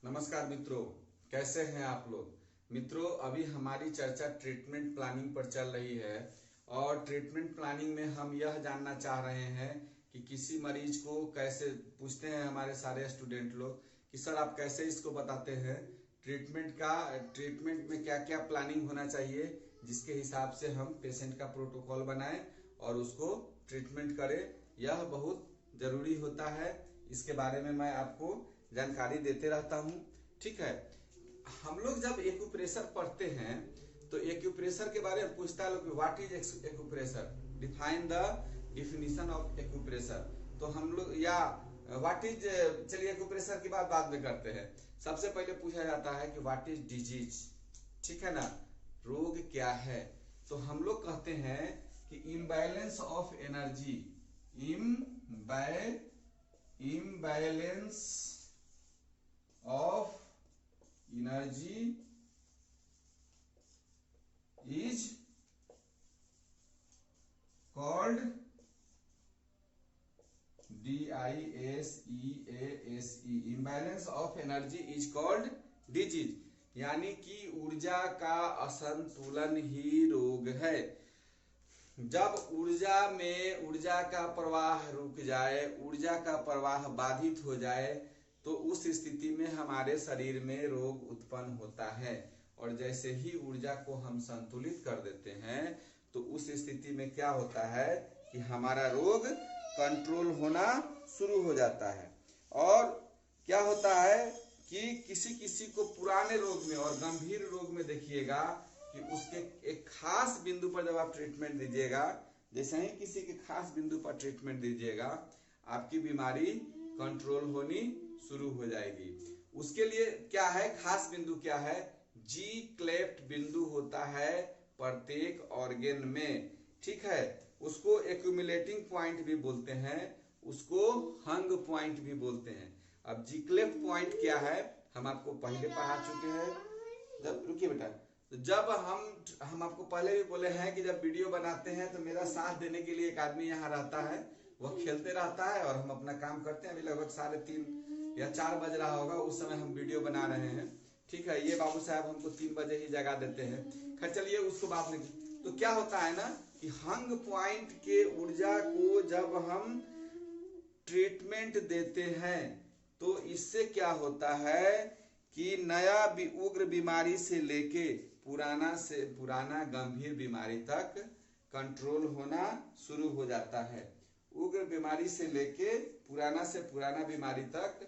नमस्कार मित्रों, कैसे हैं आप लोग। मित्रों, अभी हमारी चर्चा ट्रीटमेंट प्लानिंग पर चल रही है और ट्रीटमेंट प्लानिंग में हम यह जानना चाह रहे हैं कि किसी मरीज को कैसे पूछते हैं हमारे सारे स्टूडेंट लोग कि सर आप कैसे इसको बताते हैं ट्रीटमेंट में क्या क्या प्लानिंग होना चाहिए, जिसके हिसाब से हम पेशेंट का प्रोटोकॉल बनाएं और उसको ट्रीटमेंट करें। यह बहुत जरूरी होता है। इसके बारे में मैं आपको जानकारी देते रहता हूँ। ठीक है, हम लोग जब एक्यूप्रेशर पढ़ते हैं तो एक्यूप्रेशर के बारे में पूछता है लोग what is acupressure, define the definition of acupressure. तो हम लोग या व्हाट इज, चलिए एक्यूप्रेशर की बात बाद में करते हैं। सबसे पहले पूछा जाता है कि व्हाट इज डिजीज, ठीक है ना, रोग क्या है। तो हम लोग कहते हैं कि imbalance of energy, imbalance of energy is called DISEASE, imbalance of energy is called disease, यानी कि ऊर्जा का असंतुलन ही रोग है। जब ऊर्जा का प्रवाह रुक जाए, ऊर्जा का प्रवाह बाधित हो जाए तो उस स्थिति में हमारे शरीर में रोग उत्पन्न होता है। और जैसे ही ऊर्जा को हम संतुलित कर देते हैं तो उस स्थिति में क्या होता है कि हमारा रोग कंट्रोल होना शुरू हो जाता है। और क्या होता है कि किसी किसी को पुराने रोग में और गंभीर रोग में देखिएगा कि उसके एक खास बिंदु पर जब आप ट्रीटमेंट दीजिएगा, जैसे ही किसी के खास बिंदु पर ट्रीटमेंट दीजिएगा, आपकी बीमारी कंट्रोल होनी शुरू हो जाएगी। उसके लिए क्या है, खास बिंदु क्या है, जी क्लेफ्ट बिंदु होता है प्रत्येक ऑर्गन में। ठीक है, उसको एक्यूमुलेटिंग पॉइंट भी बोलते हैं, उसको हंग पॉइंट भी बोलते हैं। अब जी क्लेफ्ट पॉइंट क्या है हम आपको पहले पढ़ा चुके हैं। जब रुकिए बेटा, तो जब हम आपको पहले भी बोले हैं कि जब वीडियो बनाते हैं तो मेरा साथ देने के लिए एक आदमी यहाँ रहता है, वह खेलते रहता है और हम अपना काम करते हैं। अभी लगभग 3:30 या 4 बज रहा होगा, उस समय हम वीडियो बना रहे हैं। ठीक है, ये बाबू साहब हमको 3 बजे ही जगा देते हैं। खैर चलिए, उसको बात नहीं। तो क्या होता है ना कि हंग पॉइंट के ऊर्जा को जब हम ट्रीटमेंट देते हैं तो इससे क्या होता है कि नया उग्र बीमारी से लेके पुराना गंभीर बीमारी तक कंट्रोल होना शुरू हो जाता है। उग्र बीमारी से लेके पुराना बीमारी तक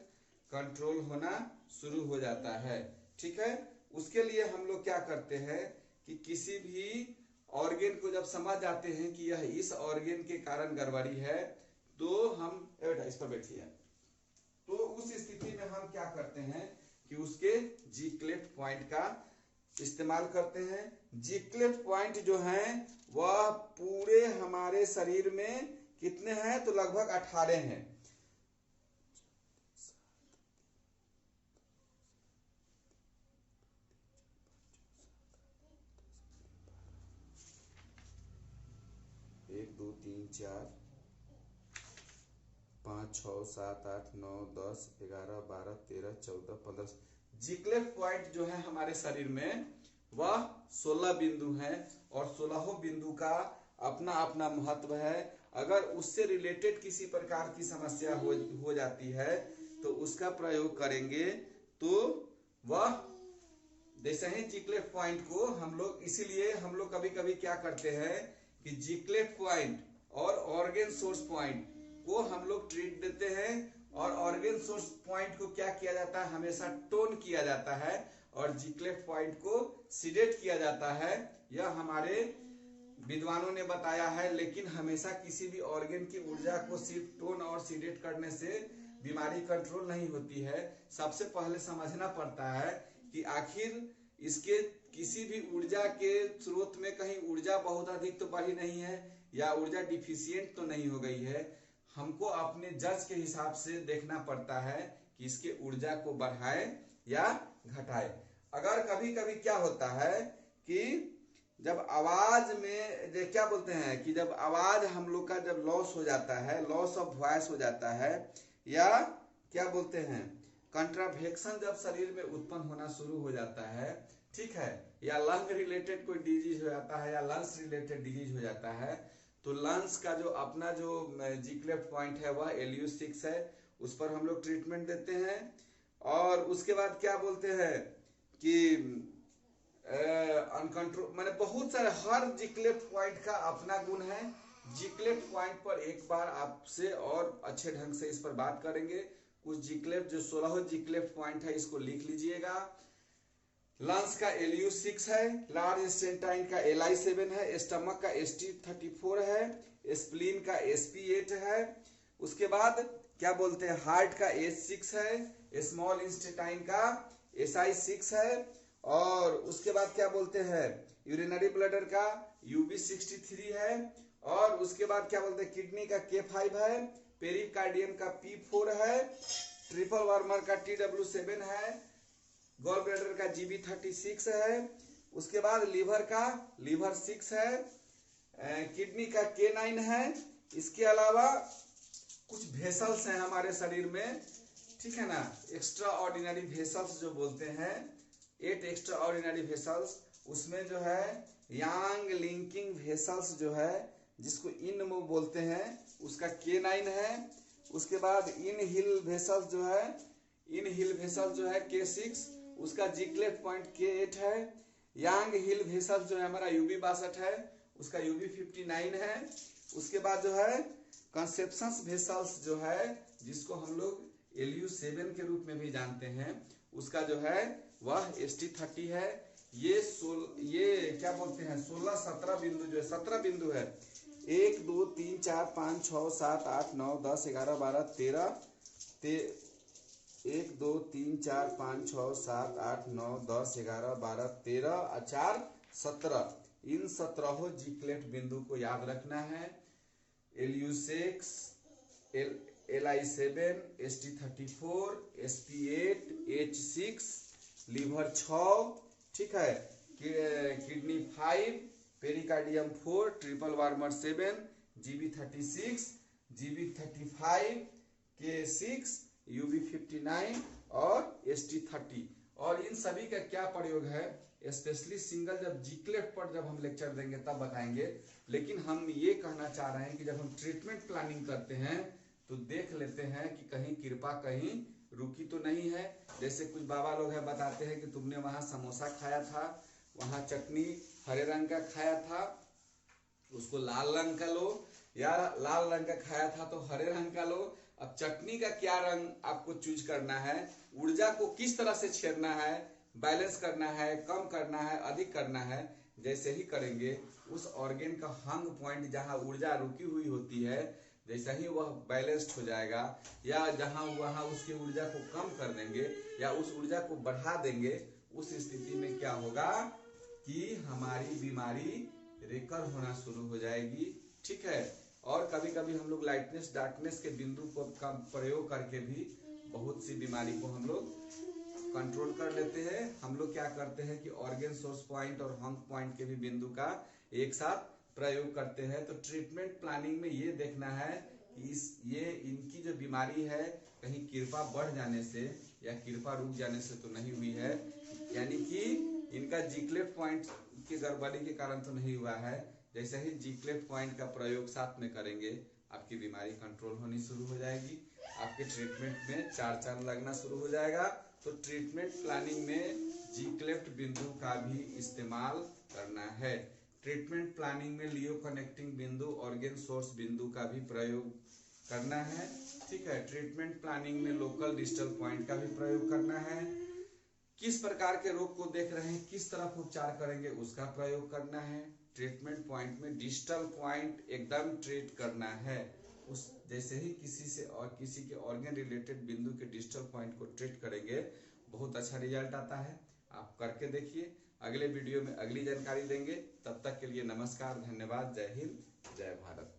कंट्रोल होना शुरू हो जाता है। ठीक है, उसके लिए हम लोग क्या करते हैं कि किसी भी ऑर्गन को जब समझ जाते हैं कि यह इस ऑर्गन के कारण गड़बड़ी है तो हम बेटा इस पर बैठिए, तो उस स्थिति में हम क्या करते हैं कि उसके जी क्लेफ्ट पॉइंट का इस्तेमाल करते हैं। जी क्लेफ्ट पॉइंट जो है वह पूरे हमारे शरीर में कितने हैं, तो लगभग 18 हैं। एक 2 3 4 5 6 7 8 9 10 11 12 13 14 15 जी क्लेफ्ट पॉइंट जो है हमारे शरीर में वह 16 बिंदु हैं और 16 बिंदु का अपना अपना महत्व है। अगर उससे रिलेटेड किसी प्रकार की समस्या हो जाती है तो उसका प्रयोग करेंगे तो वह जैसे ही जी क्लेफ्ट पॉइंट को हम लोग, इसीलिए हम लोग कभी कभी क्या करते हैं कि जी क्लेफ्ट पॉइंट और ऑर्गन सोर्स पॉइंट को हम लोग ट्रीट देते हैं। और ऑर्गन सोर्स पॉइंट को क्या किया जाता है, हमेशा टोन किया जाता है और जी क्लेफ्ट पॉइंट को सीडेट किया जाता है। यह हमारे विद्वानों ने बताया है। लेकिन हमेशा किसी भी ऑर्गन की ऊर्जा को सिर्फ टोन और सीडेट करने से बीमारी कंट्रोल नहीं होती है। सबसे पहले समझना पड़ता है कि आखिर इसके किसी भी ऊर्जा के स्रोत में कहीं ऊर्जा बहुत अधिक तो बढ़ी नहीं है या ऊर्जा डिफिशियंट तो नहीं हो गई है। हमको अपने जज के हिसाब से देखना पड़ता है कि इसके ऊर्जा को बढ़ाए या घटाए। अगर कभी कभी क्या होता है कि जब आवाज में क्या बोलते हैं कि जब आवाज हम लोग का जब लॉस हो जाता है, लॉस ऑफ वॉइस हो जाता है, या क्या बोलते हैं कंट्रावेक्शन जब शरीर में उत्पन्न होना शुरू हो जाता है, ठीक है, या लंग रिलेटेड कोई डिजीज हो जाता है या लंग्स रिलेटेड डिजीज हो जाता है, तो लंग्स का जो अपना जो जी-क्लेफ्ट पॉइंट है वह LU6 है, उस पर हम लोग ट्रीटमेंट देते हैं। और उसके बाद क्या बोलते हैं कि अनकंट्रोल मैंने बहुत सारे हर जी-क्लेफ्ट पॉइंट का अपना गुण है। जी-क्लेफ्ट पॉइंट पर एक बार आपसे और अच्छे ढंग से इस पर बात करेंगे। कुछ जी-क्लेफ्ट जो 16 जी-क्लेफ्ट पॉइंट है इसको लिख लीजिएगा। लंग्स का LU6 है, लार्ज इंटेस्टाइन का LI7 है, स्टमक का ST34 है, स्प्लीन का SP8 है। उसके बाद क्या बोलते हैं, हार्ट का H6 है, स्मॉल इंटेस्टाइन का SI6 है, और उसके बाद क्या बोलते हैं, यूरिनरी ब्लडर का UB63 है, और उसके बाद क्या बोलते हैं, किडनी का K5 है, पेरिकार्डियम का P4 है, ट्रिपल वार्मर का TW7 है, गॉल ब्लैडर का GB36 है। उसके बाद लीवर का लीवर 6 है, किडनी का K9 है। इसके अलावा कुछ वेसल्स हैं हमारे शरीर में, ठीक है ना, एक्स्ट्रा ऑर्डिनरी वेसल्स जो बोलते हैं, 8 एक्स्ट्रा ऑर्डिनरी वेसल्स, उसमें जो है यांग लिंकिंग वेसल्स जो है जिसको इनमो बोलते हैं उसका K9 है। उसके बाद इन हिल वेसल्स जो है, इन हिल वेसल्स जो है K6, उसका जी-क्लेफ्ट पॉइंट K8 है। यांग हिल वेसल्स जो है हमारा UB62 है, उसका UB59 है। उसके बाद जो है कंसेप्शंस वेसल्स जो है जिसको हम लोग LU7 के रूप में भी जानते हैं, उसका जो है वह ST30 है। ये क्या बोलते हैं, 16-17 बिंदु जो है 17 बिंदु है, 1 2 3 4 5 6 7 8 9 10 11 12 13 1 2 3 4 5 6 7 8 9 10 11 12 13 और 4 17, इन 17 जी-क्लेफ्ट बिंदु को याद रखना है। LU6, LI7, ST34, SP8, H6, liver 6, ठीक है, kidney 5, pericardium 4, triple warmer 7, GB36, GB35, K6, UB59 और ST30। और इन सभी का क्या प्रयोग है, स्पेशली सिंगल जब जी-क्लेफ्ट पर जब हम लेक्चर देंगे तब बताएंगे। लेकिन हम ये कहना चाह रहे हैं कि जब हम ट्रीटमेंट प्लानिंग करते हैं तो देख लेते हैं कि कहीं कृपा कहीं रुकी तो नहीं है। जैसे कुछ बाबा लोग हैं बताते हैं कि तुमने वहाँ समोसा खाया था, वहाँ चटनी हरे रंग का खाया था, उसको लाल रंग का लो, या लाल रंग का खाया था तो हरे रंग का लो। अब चटनी का क्या रंग आपको चूज करना है, ऊर्जा को किस तरह से छेड़ना है, बैलेंस करना है, कम करना है, अधिक करना है, जैसे ही करेंगे उस ऑर्गेन का हंग पॉइंट जहां ऊर्जा रुकी हुई होती है, जैसा ही वह बैलेंस्ड हो जाएगा, या जहां वहां उसकी ऊर्जा को कम कर देंगे या उस ऊर्जा को बढ़ा देंगे, उस स्थिति में क्या होगा कि हमारी बीमारी रिकवर होना शुरू हो जाएगी, ठीक है। और कभी कभी हम लोग लाइटनेस डार्कनेस के बिंदु को का प्रयोग करके भी बहुत सी बीमारी को हम लोग कंट्रोल कर लेते हैं। हम लोग क्या करते हैं कि ऑर्गेन सोर्स पॉइंट और हंग पॉइंट के भी बिंदु का एक साथ प्रयोग करते हैं। तो ट्रीटमेंट प्लानिंग में ये देखना है कि ये इनकी जो बीमारी है कहीं कृपा बढ़ जाने से या कृपा रुक जाने से तो नहीं हुई है, यानी कि इनका जी-क्लेफ्ट पॉइंट की गड़बड़ी के कारण तो नहीं हुआ है। जैसे ही जी-क्लेफ्ट पॉइंट का प्रयोग साथ में करेंगे आपकी बीमारी कंट्रोल होनी शुरू हो जाएगी, आपके ट्रीटमेंट में चार लगना शुरू हो जाएगा। तो ट्रीटमेंट प्लानिंग में जी-क्लेफ्ट बिंदु का भी इस्तेमाल करना है। ट्रीटमेंट प्लानिंग में लियो कनेक्टिंग बिंदु, ऑर्गेन सोर्स बिंदु का भी प्रयोग करना है, ठीक है। ट्रीटमेंट प्लानिंग में लोकल डिस्टल पॉइंट का भी प्रयोग करना है। किस प्रकार के रोग को देख रहे हैं, किस तरफ उपचार करेंगे उसका प्रयोग करना है। ट्रीटमेंट पॉइंट में डिस्टल पॉइंट एकदम ट्रीट करना है। उस जैसे ही किसी से और किसी के ऑर्गन रिलेटेड बिंदु के डिस्टल पॉइंट को ट्रीट करेंगे बहुत अच्छा रिजल्ट आता है। आप करके देखिए। अगले वीडियो में अगली जानकारी देंगे। तब तक के लिए नमस्कार, धन्यवाद, जय हिंद, जय भारत।